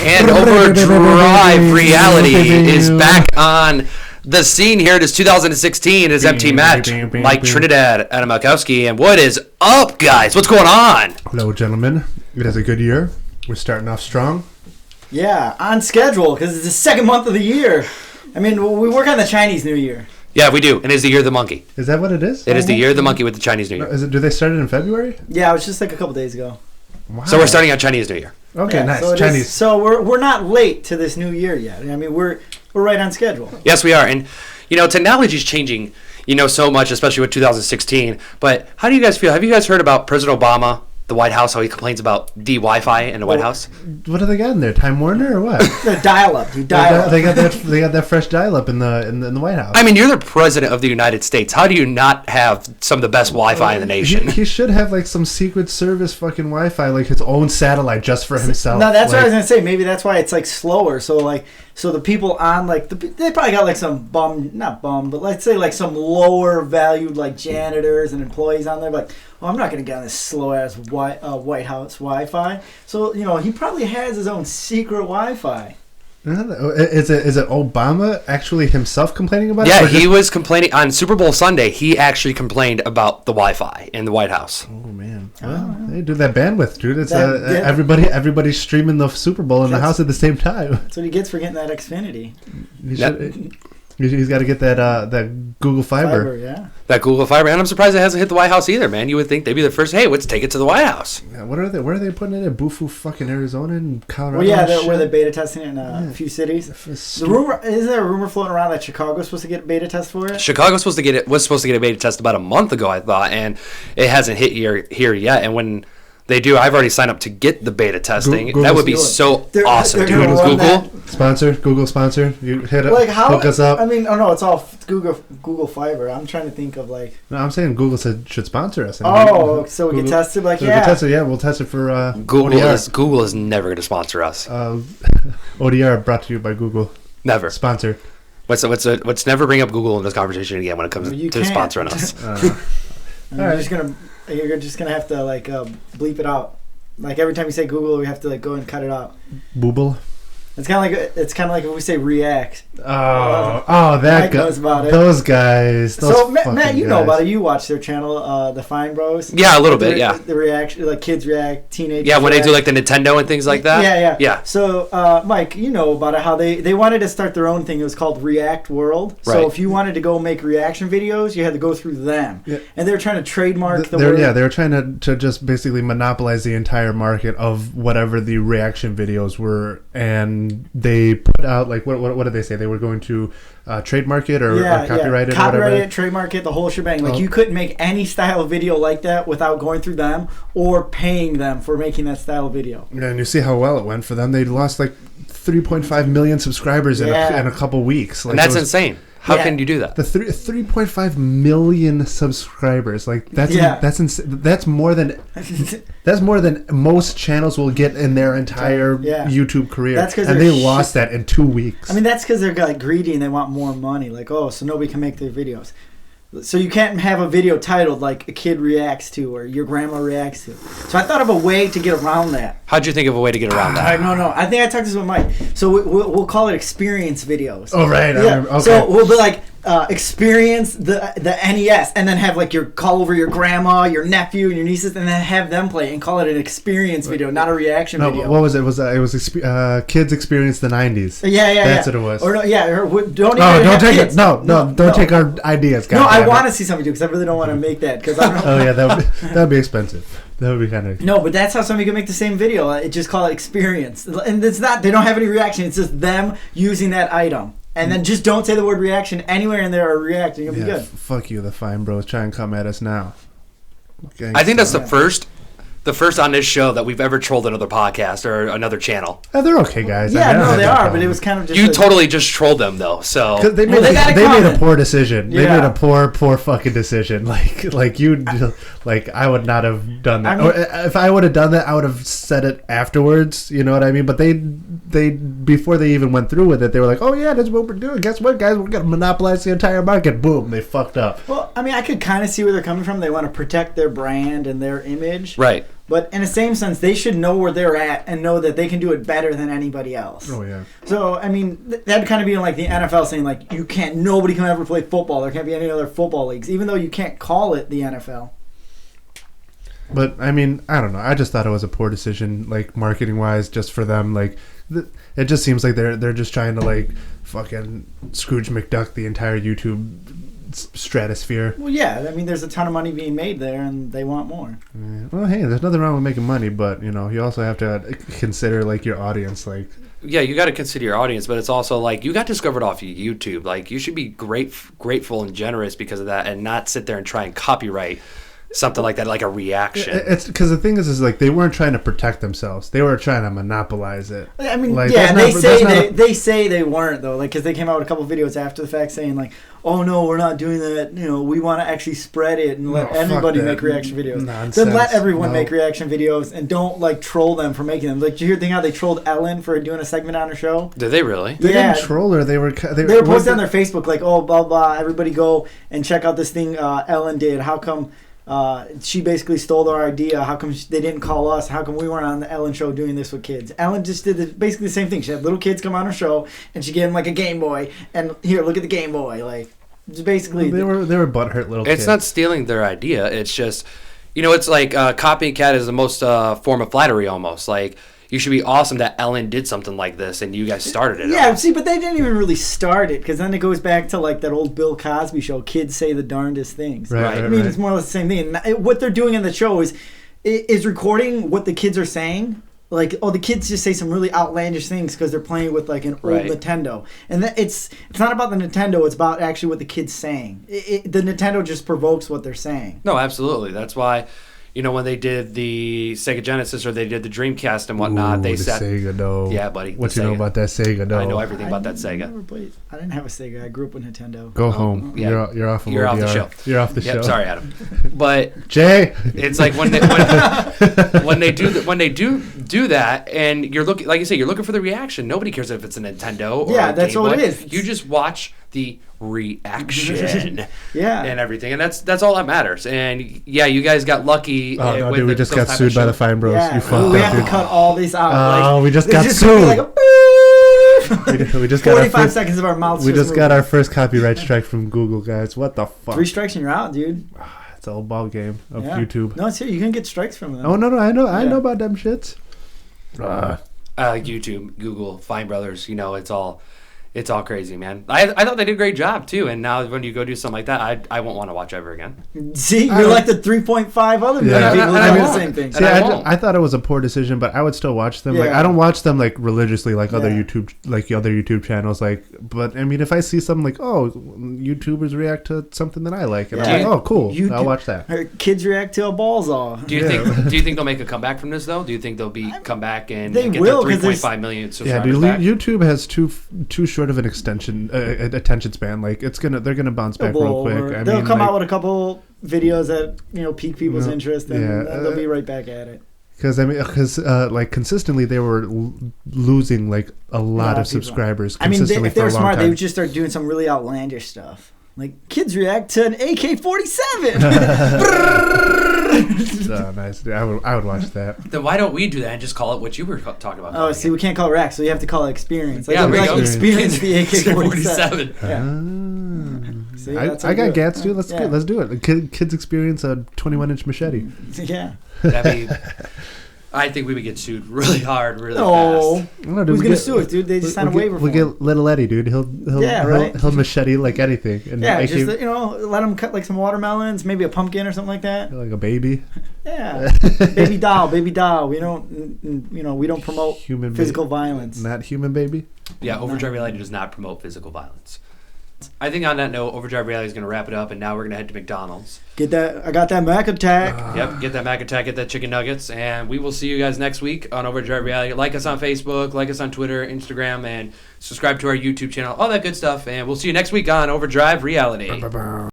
And Overdrive Reality is back on the scene here. It is 2016. It is MT Match. Mike Trinidad, Adam Malkowski. And what is up, guys? What's going on? Hello, gentlemen. It is a good year. We're starting off strong. Yeah, on schedule, because it's the second month of the year. I mean, we work on the Chinese New Year. Yeah, we do. And it is the year of the monkey. Is that what it is? It is the year of the monkey with the Chinese New Year. Is it? Do they start it in February? Yeah, it was just like a couple days ago. Wow. So we're starting on Chinese New Year. Okay, Yeah, nice. so Chinese. So we're not late to this new year yet. I mean, we're right on schedule. Yes, we are. And, you know, technology is changing, so much, especially with 2016. But how do you guys feel? Have you guys heard about President Obama, the White House, how he complains about the Wi-Fi in the White House? What do they got in there? Time Warner or what? The dial-up. You dial-up. They got that fresh dial-up in the White House. I mean, you're the president of the United States. How do you not have some of the best Wi-Fi in the nation? He should have like some Secret Service fucking Wi-Fi, like his own satellite just for himself. No, that's what I was gonna say. Maybe that's why it's like slower. So the people on they probably got like some not bum, but let's say like some lower valued like janitors and employees on there. Like, well, I'm not gonna get on this slow ass White House Wi-Fi. So he probably has his own secret Wi-Fi. Is it Obama actually himself complaining about it? Yeah, he was complaining on Super Bowl Sunday. He actually complained about the Wi-Fi in the White House. Oh man, well, they do that bandwidth, dude. It's everybody's streaming the Super Bowl in the house at the same time. That's what he gets for getting that Xfinity. He's got to get that Google Fiber. Yeah. That Google Fiber, and I'm surprised it hasn't hit the White House either, man. You would think they'd be the first. Hey, let's take it to the White House. Yeah, what are they? Where are they putting it? At Bufu, fucking Arizona and Colorado. Well, yeah, where they're beta testing it in a few cities. Is there a rumor floating around that Chicago's supposed to get a beta test for it? Chicago was supposed to get a beta test about a month ago, I thought, and it hasn't hit here yet. And when they do, I've already signed up to get the beta testing. Google, that would be so awesome, dude. Google sponsor. You hit it. Like how? Hook us up. I mean, it's all Google Fiber. I'm trying to think of like. No, I'm saying Google should sponsor us. So we can test it. Like, so yeah. We'll test it for Google. ODR. Google is never going to sponsor us. ODR brought to you by Google. Never Sponsor. Let's never bring up Google in this conversation again when it comes to sponsoring us. You're just gonna have to bleep it out. Like every time you say Google, we have to go and cut it out. Booble. It's kind of like if we say React. That guy knows about it. Those guys. So Matt, you know about it. You watch their channel, the Fine Bros. Yeah, a little bit. Yeah. The reaction, like kids react, teenagers. Yeah, when react. they do like the Nintendo and things like that. Yeah. So Mike, you know about it. How they wanted to start their own thing. It was called React World. Right. So if you wanted to go make reaction videos, you had to go through them. Yeah. And they were trying to trademark the word. Yeah, they were trying to just basically monopolize the entire market of whatever the reaction videos were, and they put out what did they say? They were going to trademark it or copyright it or whatever. Copyright it, trademark it, the whole shebang. You couldn't make any style of video like that without going through them or paying them for making that style of video. Yeah, and you see how well it went for them. They lost 3.5 million subscribers in a couple weeks. And that's insane. How can you do that? The 3.5 million subscribers, that's more than most channels will get in their entire YouTube career. That's and they lost that in 2 weeks. I mean, that's because they're greedy and they want more money. So nobody can make their videos. So you can't have a video titled like a kid reacts to or your grandma reacts to. So I thought of a way to get around that. How'd you think of a way to get around that? No. I think I talked this with Mike. So we'll call it experience videos. Oh, right. Yeah. Okay. So we'll be experience the NES and then have your call over your grandma, your nephew, and your nieces, and then have them play and call it an experience video, not a reaction video. What was it? It was kids experience the 90s. Yeah. That's what it was. Or don't take it. Don't take our ideas, guys. No, I want to see somebody do because I really don't want to make that because I don't know. Oh yeah, that would be expensive. That would be kind of... No, but that's how somebody can make the same video. It just call it experience. And it's not, they don't have any reaction. It's just them using that item. And then just don't say the word reaction anywhere in there or reacting. You'll be good. Fuck you, the Fine Bros. Try and come at us now. Okay, I think that's the first on this show that we've ever trolled another podcast or another channel. They're okay, guys. Yeah, they are, but it was kind of just... You totally just trolled them, though, so... They made a poor decision. Yeah. They made a poor fucking decision. I would not have done that. Or if I would have done that, I would have said it afterwards, you know what I mean? But they before they even went through with it, they were like, oh yeah, that's what we're doing. Guess what, guys? We're going to monopolize the entire market. Boom, they fucked up. Well, I could kind of see where they're coming from. They want to protect their brand and their image. Right. But in the same sense, they should know where they're at and know that they can do it better than anybody else. Oh yeah. So I mean, that'd kind of be like the NFL saying like, nobody can ever play football. There can't be any other football leagues, even though you can't call it the NFL. But I mean, I don't know. I just thought it was a poor decision, like marketing wise, just for them. Like, it just seems like they're just trying to like fucking Scrooge McDuck the entire YouTube stratosphere. Well, yeah. I mean, there's a ton of money being made there, and they want more. Yeah. Well, hey, there's nothing wrong with making money, but you also have to consider like your audience, like. Yeah, you got to consider your audience, but it's also like you got discovered off of YouTube. Like you should be grateful and generous because of that, and not sit there and try and copyright something like that, like a reaction. It's because the thing is like they weren't trying to protect themselves; they were trying to monopolize it. I mean, like, yeah, they say they weren't though, like because they came out with a couple videos after the fact saying like, "Oh no, we're not doing that. We want to actually spread it and let everybody make reaction videos." Nonsense. Then let everyone make reaction videos and don't like troll them for making them. Like, did you hear the thing how they trolled Ellen for doing a segment on her show? Did they really? They didn't troll her. They were posting on their Facebook like, "Oh, blah blah. Everybody go and check out this thing Ellen did. How come?" She basically stole our idea. How come they didn't call us? How come we weren't on the Ellen show doing this with kids? Ellen just did basically the same thing. She had little kids come on her show, and she gave them like a Game Boy. And here, look at the Game Boy. Like, just basically, they were butthurt little kids. It's not stealing their idea. It's just, it's like copycat is the most form of flattery almost. Like, you should be awesome that Ellen did something like this and you guys started it. Yeah, see, but they didn't even really start it because then it goes back to like that old Bill Cosby show, kids say the darndest things. Right. I mean, it's more or less the same thing. And what they're doing in the show is recording what the kids are saying. Like, the kids just say some really outlandish things because they're playing with like an old Nintendo. And it's not about the Nintendo, it's about actually what the kid's saying. The Nintendo just provokes what they're saying. No, absolutely. That's why... when they did the Sega Genesis or they did the Dreamcast and whatnot, they the said... Sega, though. Yeah, buddy. What you know about that Sega, though? I know everything about that Sega. I didn't have a Sega. I grew up with Nintendo. Go home. Yeah. You're off of You're off the show. You're off the show. Sorry, Adam. But... Jay! It's like when they do that, and you're looking... Like you say, you're looking for the reaction. Nobody cares if it's a Nintendo or a that's Game all Boy. it is. You just watch the reaction and everything, and that's all that matters. And yeah, you guys got lucky. Oh no, dude, we just got sued by the Fine Bros. Yeah. You fucked we up, have dude. to cut all these out. Oh, we just got sued. Like we just got 45 seconds of our mouths. We just got our first copyright strike from Google, guys. What the fuck? 3 strikes and you're out, dude. It's a whole ball game of YouTube. No, it's here. You can get strikes from them. Oh no, I know about them shits. YouTube, Google, Fine Brothers. It's all crazy, man. I thought they did a great job too, and now when you go do something like that, I won't want to watch ever again. See, you're like the 3.5 other people that do the same thing. See, I thought it was a poor decision, but I would still watch them. Yeah. Like I don't watch them like religiously, like other YouTube channels. Like, but I mean, if I see something like, oh, YouTubers react to something that I like, and I'm like, oh, cool, I'll watch that. Kids react to a balls off. Do you think they'll make a comeback from this though? Do you think they'll come back and get their 3.5 million subscribers back? YouTube has too short of an attention span. Like they're gonna bounce back real quick. They'll come out with a couple videos that pique people's interest, and they'll be right back at it. Because like consistently they were losing like a lot of subscribers. I mean, if they were smart, they would just start doing some really outlandish stuff. Like kids react to an AK-47. Oh, nice. I would watch that. Then why don't we do that and just call it what you were talking about? Oh, see, we can't call it rack, so you have to call it experience. Like, yeah, we go. Experience the AK-47. Yeah. See, I got gats, dude. Let's do it. Kids experience a 21-inch machete. Yeah. I think we would get sued really hard, really fast. No, who's gonna sue us, dude? They just signed a waiver. We'll get Little Eddie, dude. He'll machete like anything. And just let him cut like some watermelons, maybe a pumpkin or something like that. Like a baby. Yeah, baby doll. We don't promote physical violence. Not human baby. Yeah, Overdrive Reality does not promote physical violence. I think on that note, Overdrive Reality is going to wrap it up, and now we're going to head to McDonald's. I got that Mac Attack. Yep, get that Mac Attack, get that chicken nuggets, and we will see you guys next week on Overdrive Reality. Like us on Facebook, like us on Twitter, Instagram, and subscribe to our YouTube channel, all that good stuff, and we'll see you next week on Overdrive Reality.